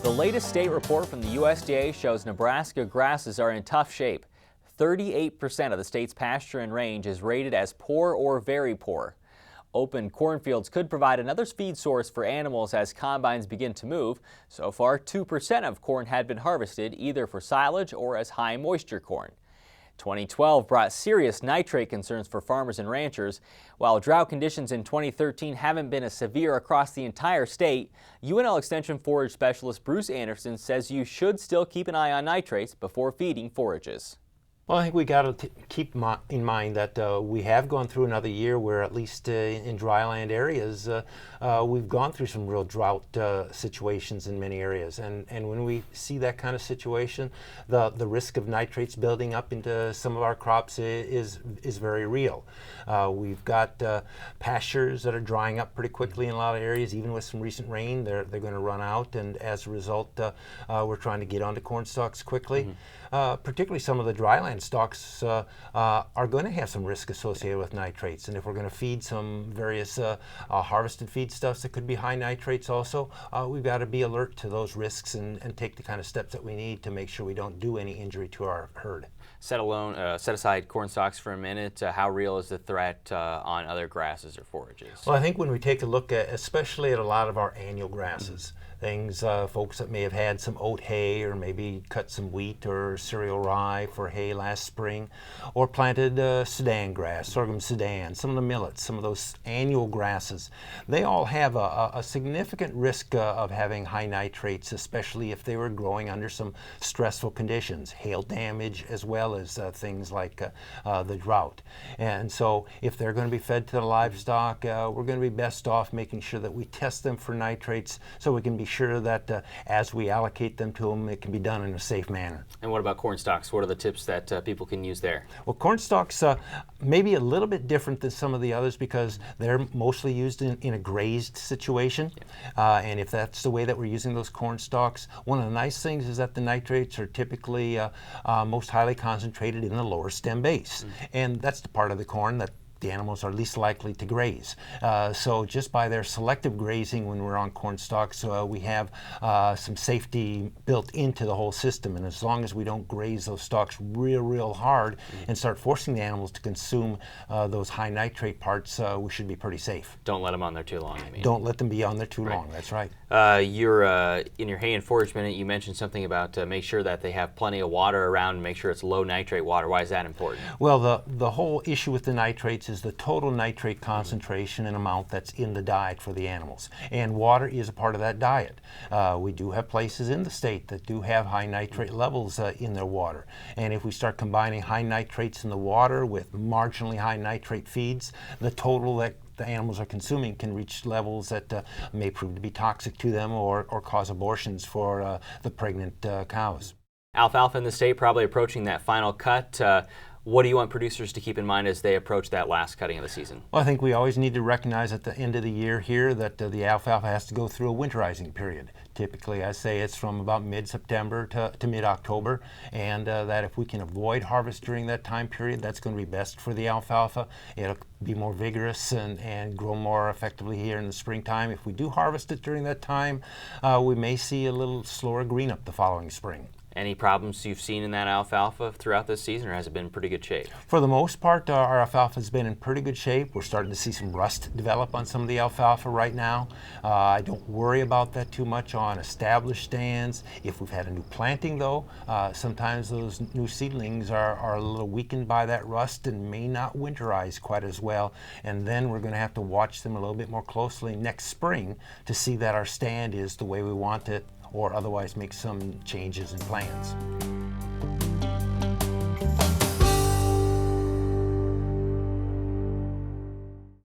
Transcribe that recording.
The latest state report from the USDA shows Nebraska grasses are in tough shape. 38% of the state's pasture and range is rated as poor or very poor. Open cornfields could provide another feed source for animals as combines begin to move. So far, 2% of corn had been harvested, either for silage or as high moisture corn. 2012 brought serious nitrate concerns for farmers and ranchers. While drought conditions in 2013 haven't been as severe across the entire state, UNL Extension forage specialist Bruce Anderson says you should still keep an eye on nitrates before feeding forages. Well, I think we got to keep in mind that we have gone through another year where, at least in dryland areas, we've gone through some real drought situations in many areas. And when we see that kind of situation, the risk of nitrates building up into some of our crops is very real. We've got pastures that are drying up pretty quickly in a lot of areas. Even with some recent rain, they're going to run out, and as a result, we're trying to get onto corn stalks quickly. Particularly some of the dryland stalks are going to have some risk associated with nitrates, and if we're going to feed some various harvested feedstuffs that could be high nitrates also, we've got to be alert to those risks and take the kind of steps that we need to make sure we don't do any injury to our herd. Set aside corn stalks for a minute. How real is the threat on other grasses or forages? Well, I think when we take a look at, especially at a lot of our annual grasses, things, folks that may have had some oat hay or maybe cut some wheat or cereal rye for hay last spring, or planted Sudan grass, sorghum Sudan, some of the millets, some of those annual grasses, they all have a significant risk of having high nitrates, especially if they were growing under some stressful conditions, hail damage, as well as things like the drought. And so if they're going to be fed to the livestock, we're going to be best off making sure that we test them for nitrates so we can be sure that as we allocate them to them, it can be done in a safe manner. And what about corn stalks? What are the tips that people can use there? Well, corn stalks may be a little bit different than some of the others because they're mostly used in a grazed situation. And if that's the way that we're using those corn stalks, one of the nice things is that the nitrates are typically most highly concentrated in the lower stem base. And that's the part of the corn that the animals are least likely to graze. So just by their selective grazing when we're on corn stalks, we have some safety built into the whole system. And as long as we don't graze those stalks real hard and start forcing the animals to consume those high nitrate parts, we should be pretty safe. Don't let them on there too long, I mean. Don't let them be on there too long, that's right. In your hay and forage minute, you mentioned something about make sure that they have plenty of water around and make sure it's low nitrate water. Why is that important? Well, the whole issue with the nitrates is the total nitrate concentration and amount that's in the diet for the animals. And water is a part of that diet. We do have places in the state that do have high nitrate levels in their water. And if we start combining high nitrates in the water with marginally high nitrate feeds, the total that the animals are consuming can reach levels that may prove to be toxic to them or cause abortions for the pregnant cows. Alfalfa in the state probably approaching that final cut. What do you want producers to keep in mind as they approach that last cutting of the season? Well, I think we always need to recognize at the end of the year here that the alfalfa has to go through a winterizing period. Typically, I say it's from about mid-September to mid-October, and that if we can avoid harvest during that time period, that's going to be best for the alfalfa. It'll be more vigorous and grow more effectively here in the springtime. If we do harvest it during that time, we may see a little slower green up the following spring. Any problems you've seen in that alfalfa throughout this season, or has it been in pretty good shape? For the most part, our alfalfa has been in pretty good shape. We're starting to see some rust develop on some of the alfalfa right now. I don't worry about that too much on established stands. If we've had a new planting, though, sometimes those new seedlings are a little weakened by that rust and may not winterize quite as well. And then we're going to have to watch them a little bit more closely next spring to see that our stand is the way we want it, or otherwise make some changes in plans.